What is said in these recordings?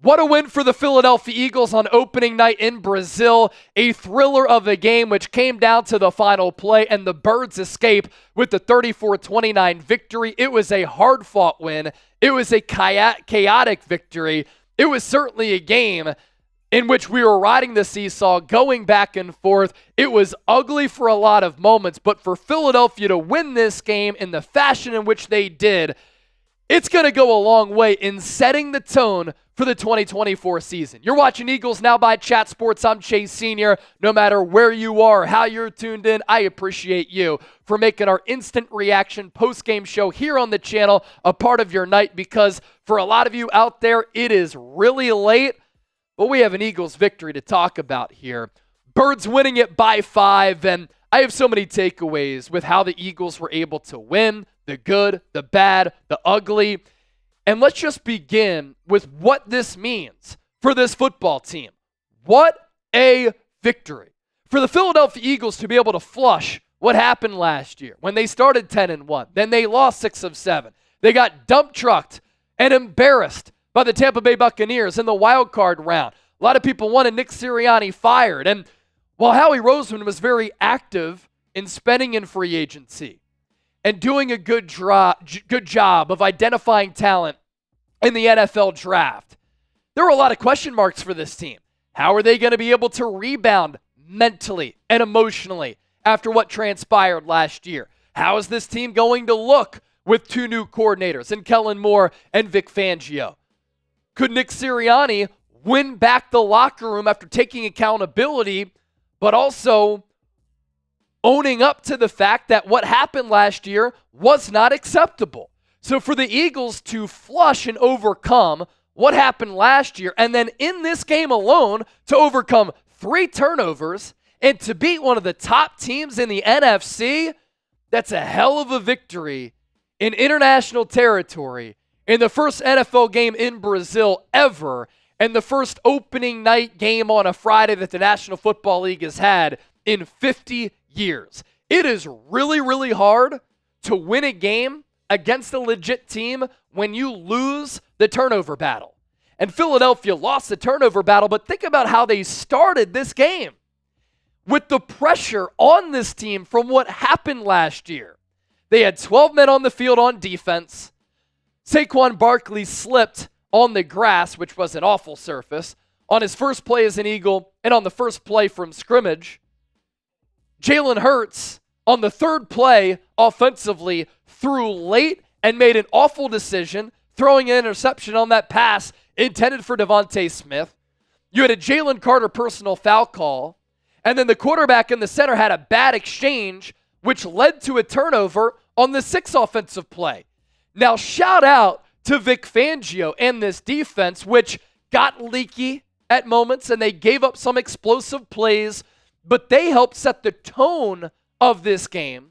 What a win for the Philadelphia Eagles on opening night in Brazil. A thriller of a game which came down to the final play, and the Birds escape with the 34-29 victory. It was a hard-fought win. It was a chaotic victory. It was certainly a game in which we were riding the seesaw, going back and forth. It was ugly for a lot of moments, but for Philadelphia to win this game in the fashion in which they did, it's going to go a long way in setting the tone for the 2024 season. You're watching Eagles Now by Chat Sports. I'm Chase Sr. No matter where you are, how you're tuned in, I appreciate you for making our instant reaction post-game show here on the channel a part of your night, because for a lot of you out there, it is really late, but we have an Eagles victory to talk about here. Birds winning it by 5, and I have so many takeaways with how the Eagles were able to win, the good, the bad, the ugly. And let's just begin with what this means for this football team. What a victory. For the Philadelphia Eagles to be able to flush what happened last year when they started 10-1. Then they lost 6 of 7. They got dump trucked and embarrassed by the Tampa Bay Buccaneers in the wild card round. A lot of people wanted Nick Sirianni fired. And while Howie Roseman was very active in spending in free agency and doing a good job of identifying talent in the NFL draft, there were a lot of question marks for this team. How are they going to be able to rebound mentally and emotionally after what transpired last year? How is this team going to look with 2 new coordinators in Kellen Moore and Vic Fangio? Could Nick Sirianni win back the locker room after taking accountability, but also owning up to the fact that what happened last year was not acceptable? So for the Eagles to flush and overcome what happened last year, and then in this game alone to overcome 3 turnovers and to beat one of the top teams in the NFC, that's a hell of a victory in international territory, in the first NFL game in Brazil ever, and the first opening night game on a Friday that the National Football League has had in 50 years. It is really, really hard to win a game against a legit team when you lose the turnover battle. And Philadelphia lost the turnover battle, but think about how they started this game with the pressure on this team from what happened last year. They had 12 men on the field on defense. Saquon Barkley slipped on the grass, which was an awful surface, on his first play as an Eagle and on the first play from scrimmage. Jalen Hurts, on the third play offensively, threw late and made an awful decision, throwing an interception on that pass intended for Devontae Smith. You had a Jalen Carter personal foul call, and then the quarterback in the center had a bad exchange, which led to a turnover on the 6th offensive play. Now, shout out to Vic Fangio and this defense, which got leaky at moments, and they gave up some explosive plays, but they helped set the tone of this game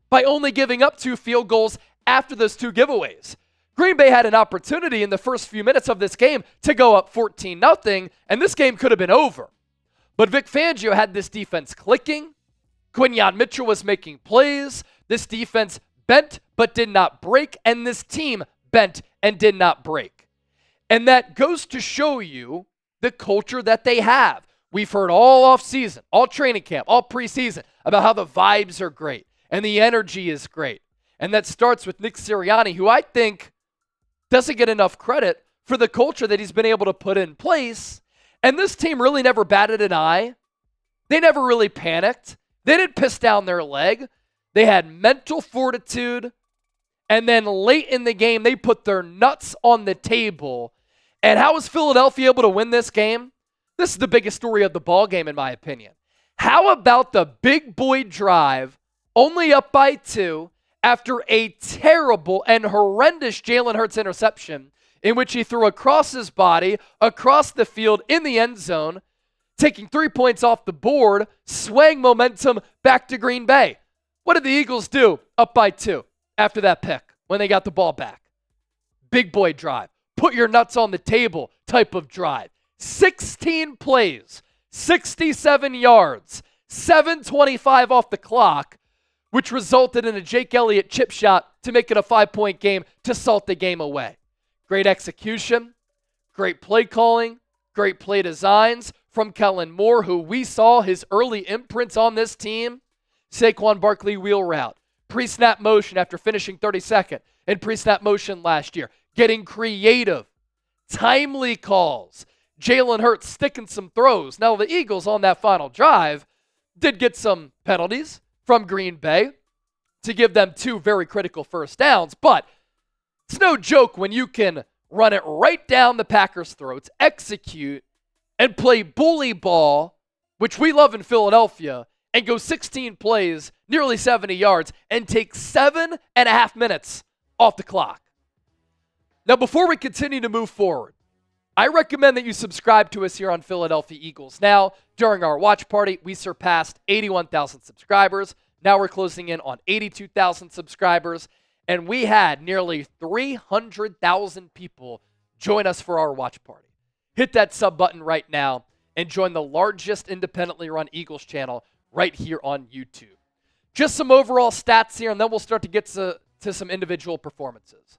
by only giving up 2 field goals after those 2 giveaways. Green Bay had an opportunity in the first few minutes of this game to go up 14-0, and this game could have been over. But Vic Fangio had this defense clicking. Quinyon Mitchell was making plays. This defense bent but did not break, and this team bent and did not break. And that goes to show you the culture that they have. We've heard all offseason, all training camp, all preseason about how the vibes are great and the energy is great. And that starts with Nick Sirianni, who I think doesn't get enough credit for the culture that he's been able to put in place. And this team really never batted an eye. They never really panicked. They didn't piss down their leg. They had mental fortitude. And then late in the game, they put their nuts on the table. And how was Philadelphia able to win this game? This is the biggest story of the ball game, in my opinion. How about the big boy drive, only up by 2, after a terrible and horrendous Jalen Hurts interception in which he threw across his body, across the field, in the end zone, taking 3 points off the board, swaying momentum back to Green Bay. What did the Eagles do up by 2 after that pick when they got the ball back? Big boy drive. Put your nuts on the table type of drive. 16 plays, 67 yards, 7:25 off the clock, which resulted in a Jake Elliott chip shot to make it a 5-point game to salt the game away. Great execution, Great play calling, great play designs from Kellen Moore, who we saw his early imprints on this team. Saquon Barkley wheel route, pre-snap motion after finishing 32nd in pre-snap motion last year. Getting creative, timely calls. Jalen Hurts sticking some throws. Now the Eagles on that final drive did get some penalties from Green Bay to give them 2 very critical first downs, but it's no joke when you can run it right down the Packers' throats, execute, and play bully ball, which we love in Philadelphia, and go 16 plays, nearly 70 yards, and take 7.5 minutes off the clock. Now, before we continue to move forward, I recommend that you subscribe to us here on Philadelphia Eagles. Now, during our watch party, we surpassed 81,000 subscribers. Now we're closing in on 82,000 subscribers, and we had nearly 300,000 people join us for our watch party. Hit that sub button right now and join the largest independently run Eagles channel right here on YouTube. Just some overall stats here, and then we'll start to get to some individual performances.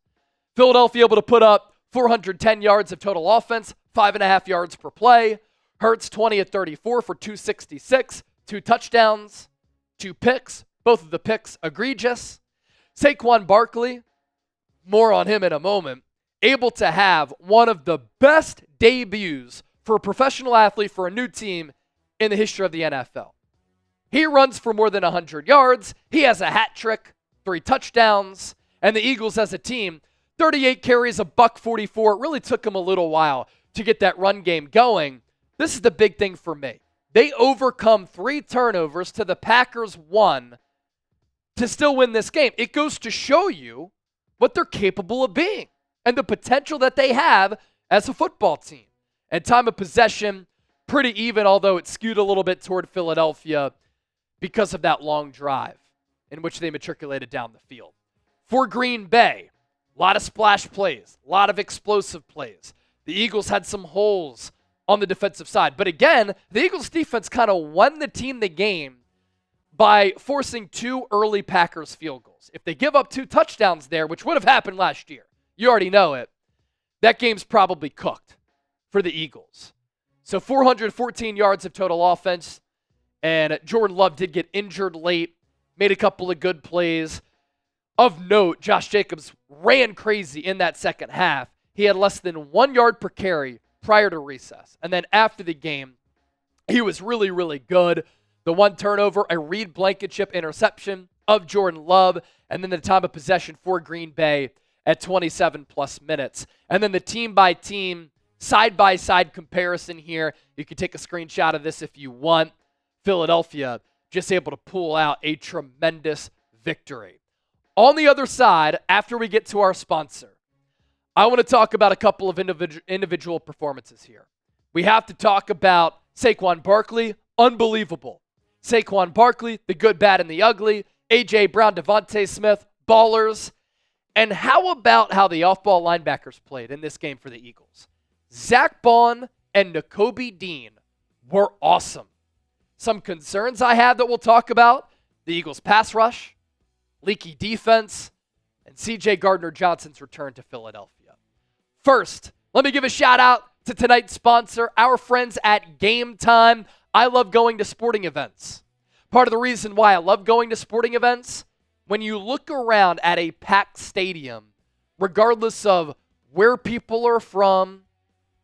Philadelphia able to put up 410 yards of total offense, 5.5 yards per play. Hurts 20 at 34 for 266, 2 touchdowns, 2 picks. Both of the picks egregious. Saquon Barkley, more on him in a moment, able to have one of the best debuts for a professional athlete for a new team in the history of the NFL. He runs for more than 100 yards. He has a hat trick, 3 touchdowns. And the Eagles as a team, 38 carries, $144. It really took him a little while to get that run game going. This is the big thing for me. They overcome 3 turnovers to the Packers 1 to still win this game. It goes to show you what they're capable of being and the potential that they have as a football team. And time of possession, pretty even, although it skewed a little bit toward Philadelphia because of that long drive in which they matriculated down the field. For Green Bay, a lot of splash plays, a lot of explosive plays. The Eagles had some holes on the defensive side. But again, the Eagles defense kind of won the team the game by forcing 2 early Packers field goals. If they give up 2 touchdowns there, which would have happened last year, you already know it, that game's probably cooked for the Eagles. So 414 yards of total offense, and Jordan Love did get injured late, made a couple of good plays. Of note, Josh Jacobs ran crazy in that second half. He had less than 1 yard per carry prior to recess. And then after the game, he was really, really good. The 1 turnover, a Reed Blankenship interception of Jordan Love, and then the time of possession for Green Bay at 27-plus minutes. And then the team-by-team, side-by-side comparison here. You can take a screenshot of this if you want. Philadelphia just able to pull out a tremendous victory. On the other side, after we get to our sponsor, I want to talk about a couple of individual performances here. We have to talk about Saquon Barkley, unbelievable. Saquon Barkley, the good, bad, and the ugly. A.J. Brown, Devontae Smith, ballers. And how about how the off-ball linebackers played in this game for the Eagles? Zach Bond and Nakobe Dean were awesome. Some concerns I have that we'll talk about: the Eagles' pass rush, leaky defense, and C.J. Gardner-Johnson's return to Philadelphia. First, let me give a shout out to tonight's sponsor, our friends at Game Time. I love going to sporting events. Part of the reason why I love going to sporting events, when you look around at a packed stadium, regardless of where people are from,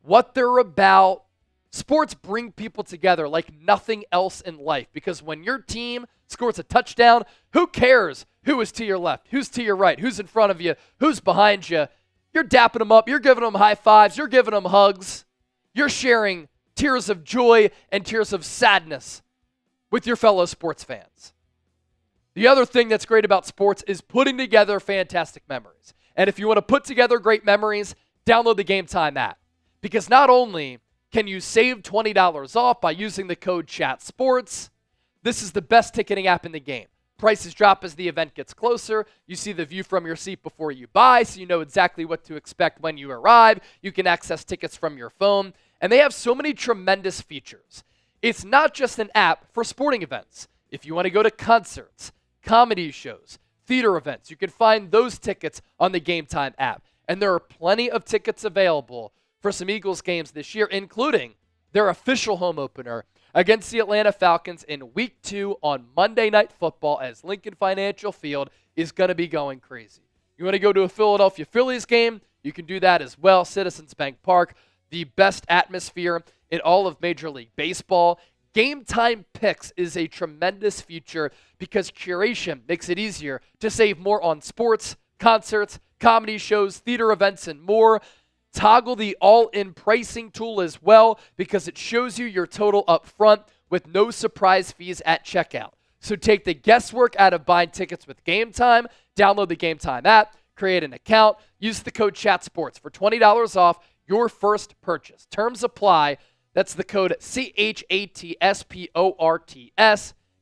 what they're about, sports bring people together like nothing else in life. Because when your team scores a touchdown, who cares who is to your left, who's to your right, who's in front of you, who's behind you? You're dapping them up. You're giving them high fives. You're giving them hugs. You're sharing tears of joy and tears of sadness with your fellow sports fans. The other thing that's great about sports is putting together fantastic memories. And if you want to put together great memories, download the Game Time app. Because not only can you save $20 off by using the code CHATSPORTS, this is the best ticketing app in the game. Prices drop as the event gets closer. You see the view from your seat before you buy, so you know exactly what to expect when you arrive. You can access tickets from your phone. And they have so many tremendous features. It's not just an app for sporting events. If you want to go to concerts, comedy shows, theater events, you can find those tickets on the Game Time app. And there are plenty of tickets available for some Eagles games this year, including their official home opener against the Atlanta Falcons in Week 2 on Monday Night Football, as Lincoln Financial Field is going to be going crazy. You want to go to a Philadelphia Phillies game? You can do that as well. Citizens Bank Park, the best atmosphere in all of Major League Baseball. Game Time Picks is a tremendous feature because curation makes it easier to save more on sports, concerts, comedy shows, theater events, and more. Toggle the all-in pricing tool as well because it shows you your total up front with no surprise fees at checkout. So take the guesswork out of buying tickets with Game Time. Download the Game Time app, create an account, use the code CHATSPORTS for $20 off your first purchase. Terms apply. That's the code CHATSPORTS.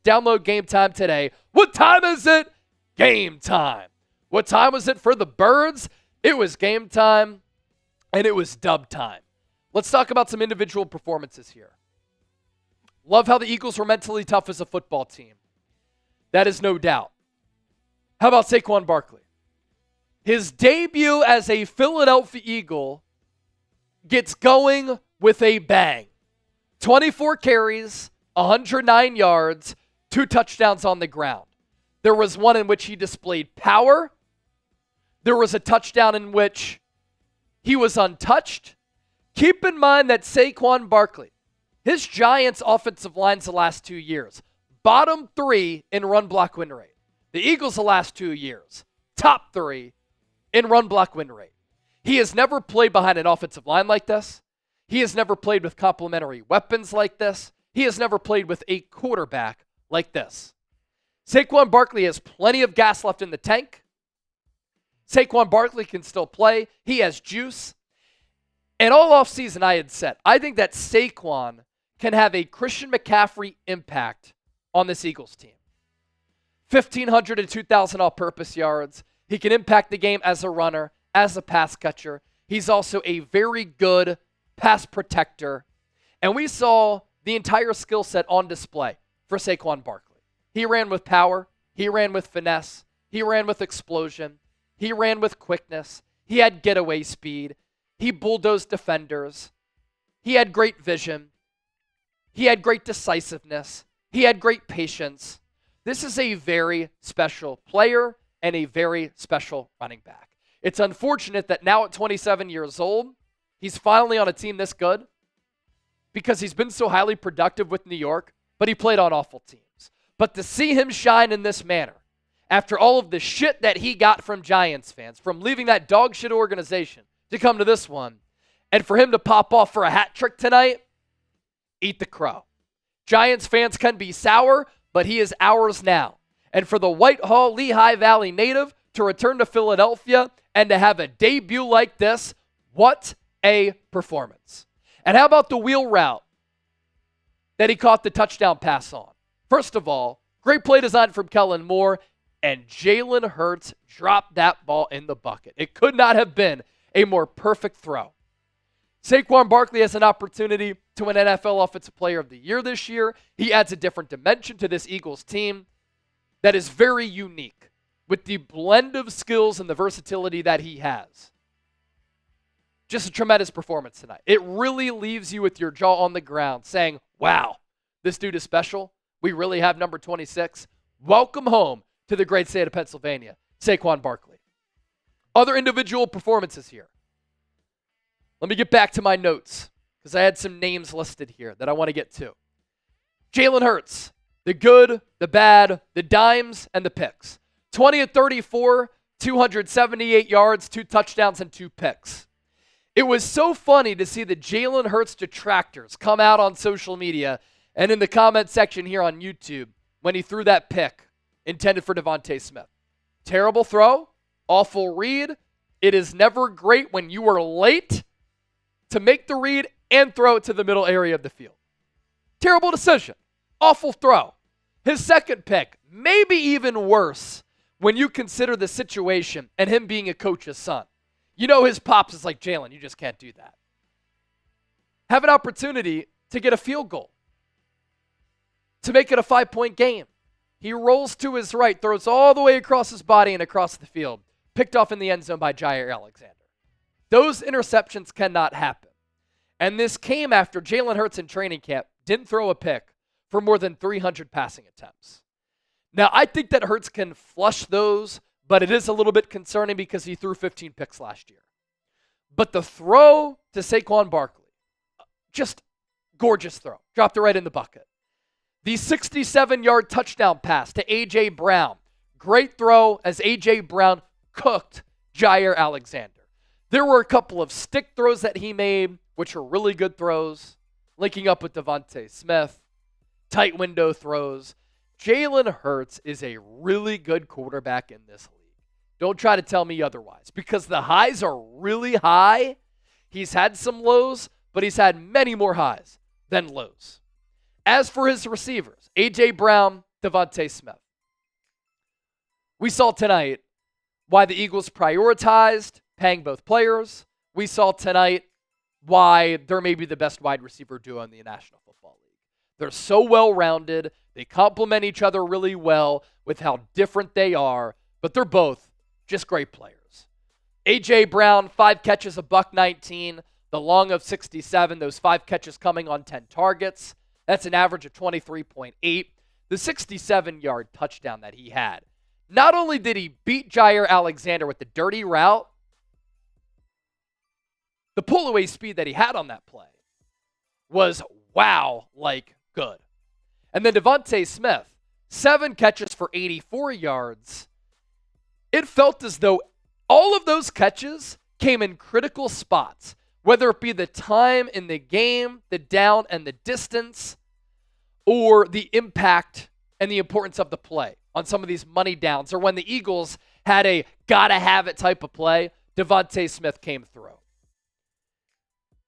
Download Game Time today. What time is it? Game time. What time was it for the Birds? It was game time. And it was dub time. Let's talk about some individual performances here. Love how the Eagles were mentally tough as a football team. That is no doubt. How about Saquon Barkley? His debut as a Philadelphia Eagle gets going with a bang. 24 carries, 109 yards, 2 touchdowns on the ground. There was one in which he displayed power. There was a touchdown in which he was untouched. Keep in mind that Saquon Barkley, his Giants offensive lines the last 2 years, bottom 3 in run block win rate. The Eagles the last 2 years, top 3 in run block win rate. He has never played behind an offensive line like this. He has never played with complementary weapons like this. He has never played with a quarterback like this. Saquon Barkley has plenty of gas left in the tank. Saquon Barkley can still play. He has juice. And all offseason I had said, I think that Saquon can have a Christian McCaffrey impact on this Eagles team. 1,500 to 2,000 all-purpose yards. He can impact the game as a runner, as a pass catcher. He's also a very good pass protector. And we saw the entire skill set on display for Saquon Barkley. He ran with power. He ran with finesse. He ran with explosion. He ran with quickness. He had getaway speed. He bulldozed defenders. He had great vision. He had great decisiveness. He had great patience. This is a very special player and a very special running back. It's unfortunate that now at 27 years old, he's finally on a team this good because he's been so highly productive with New York, but he played on awful teams. But to see him shine in this manner, after all of the shit that he got from Giants fans, from leaving that dog shit organization to come to this one, and for him to pop off for a hat trick tonight, eat the crow. Giants fans can be sour, but he is ours now. And for the Whitehall, Lehigh Valley native to return to Philadelphia and to have a debut like this, what a performance. And how about the wheel route that he caught the touchdown pass on? First of all, great play design from Kellen Moore, and Jalen Hurts dropped that ball in the bucket. It could not have been a more perfect throw. Saquon Barkley has an opportunity to win NFL Offensive Player of the Year this year. He adds a different dimension to this Eagles team that is very unique with the blend of skills and the versatility that he has. Just a tremendous performance tonight. It really leaves you with your jaw on the ground saying, wow, this dude is special. We really have number 26. Welcome home to the great state of Pennsylvania, Saquon Barkley. Other individual performances here. Let me get back to my notes because I had some names listed here that I want to get to. Jalen Hurts, the good, the bad, the dimes, and the picks. 20 of 34, 278 yards, 2 touchdowns, and 2 picks. It was so funny to see the Jalen Hurts detractors come out on social media and in the comment section here on YouTube when he threw that pick intended for Devontae Smith. Terrible throw, awful read. It is never great when you are late to make the read and throw it to the middle area of the field. Terrible decision, awful throw. His second pick, maybe even worse when you consider the situation and him being a coach's son. You know his pops is like, Jalen, you just can't do that. Have an opportunity to get a field goal, to make it a 5-point game. He rolls to his right, throws all the way across his body and across the field, picked off in the end zone by Jair Alexander. Those interceptions cannot happen. And this came after Jalen Hurts in training camp didn't throw a pick for more than 300 passing attempts. Now, I think that Hurts can flush those, but it is a little bit concerning because he threw 15 picks last year. But the throw to Saquon Barkley, just gorgeous throw. Dropped it right in the bucket. The 67-yard touchdown pass to A.J. Brown. Great throw as A.J. Brown cooked Jair Alexander. There were a couple of stick throws that he made, which were really good throws, linking up with Devontae Smith, tight window throws. Jalen Hurts is a really good quarterback in this league. Don't try to tell me otherwise, because the highs are really high. He's had some lows, but he's had many more highs than lows. As for his receivers, A.J. Brown, Devontae Smith. We saw tonight why the Eagles prioritized paying both players. We saw tonight why they're maybe the best wide receiver duo in the National Football League. They're so well-rounded. They complement each other really well with how different they are, but they're both just great players. A.J. Brown, 5 catches, $119. The long of 67, those 5 catches coming on 10 targets. That's an average of 23.8. The 67-yard touchdown that he had. Not only did he beat Jair Alexander with the dirty route, the pull-away speed that he had on that play was wow-like good. And then Devontae Smith, 7 catches for 84 yards. It felt as though all of those catches came in critical spots, whether it be the time in the game, the down and the distance, or the impact and the importance of the play on some of these money downs, or when the Eagles had a gotta-have-it type of play, Devontae Smith came through.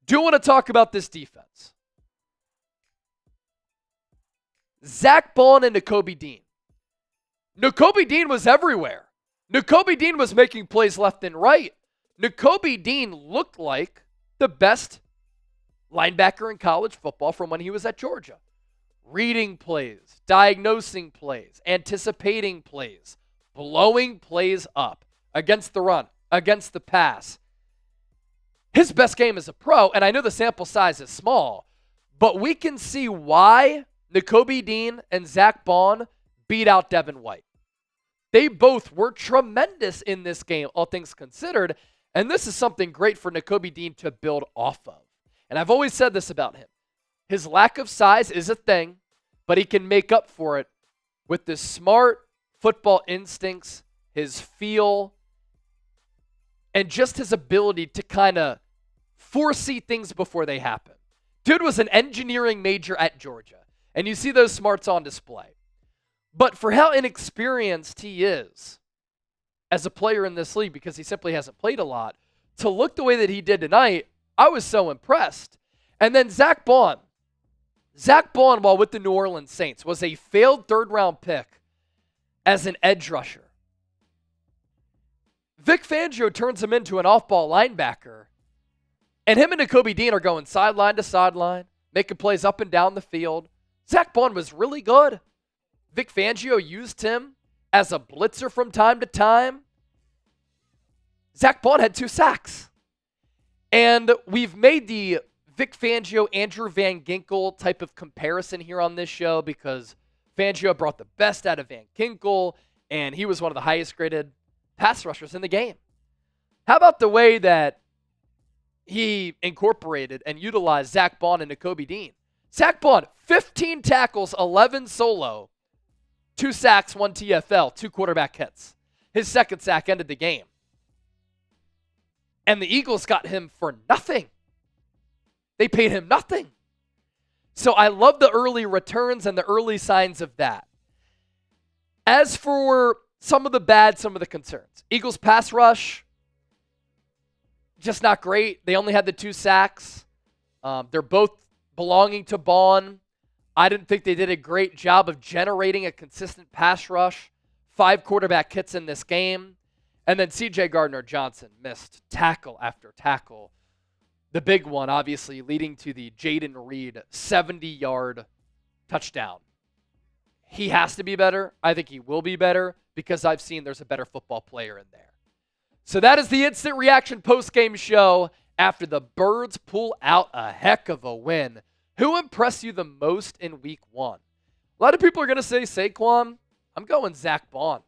Do want to talk about this defense. Zach Bond and Nakobe Dean. Nakobe Dean was everywhere. Nakobe Dean was making plays left and right. Nakobe Dean looked like the best linebacker in college football from when he was at Georgia. Reading plays, diagnosing plays, anticipating plays, blowing plays up against the run, against the pass. His best game as a pro, and I know the sample size is small, but we can see why Nakobe Dean and Zach Bond beat out Devin White. They both were tremendous in this game, all things considered, and this is something great for Nakobe Dean to build off of. And I've always said this about him. His lack of size is a thing, but he can make up for it with the smart football instincts, his feel, and just his ability to kind of foresee things before they happen. Dude was an engineering major at Georgia, and you see those smarts on display. But for how inexperienced he is as a player in this league, because he simply hasn't played a lot, to look the way that he did tonight, I was so impressed. And then Zach Bond. Zach Bond, while with the New Orleans Saints, was a failed third-round pick as an edge rusher. Vic Fangio turns him into an off-ball linebacker, and him and Nakobe Dean are going sideline to sideline, making plays up and down the field. Zach Bond was really good. Vic Fangio used him as a blitzer from time to time. Zach Bond had 2 sacks. And we've made the Vic Fangio, Andrew Van Ginkel type of comparison here on this show because Fangio brought the best out of Van Ginkel, and he was one of the highest graded pass rushers in the game. How about the way that he incorporated and utilized Zach Bond and Nakobe Dean? Zach Bond, 15 tackles, 11 solo, 2 sacks, 1 TFL, 2 quarterback hits. His second sack ended the game. And the Eagles got him for nothing. They paid him nothing. So I love the early returns and the early signs of that. As for some of the bad, some of the concerns. Eagles pass rush, just not great. They only had the 2 sacks. They're both belonging to Bond. I didn't think they did a great job of generating a consistent pass rush. 5 quarterback hits in this game. And then C.J. Gardner-Johnson missed tackle after tackle. The big one, obviously, leading to the Jaden Reed 70-yard touchdown. He has to be better. I think he will be better because I've seen there's a better football player in there. So that is the Instant Reaction post-game show. after the Birds pull out a heck of a win. Who impressed you the most in week 1? A lot of people are going to say Saquon. I'm going Zach Bond.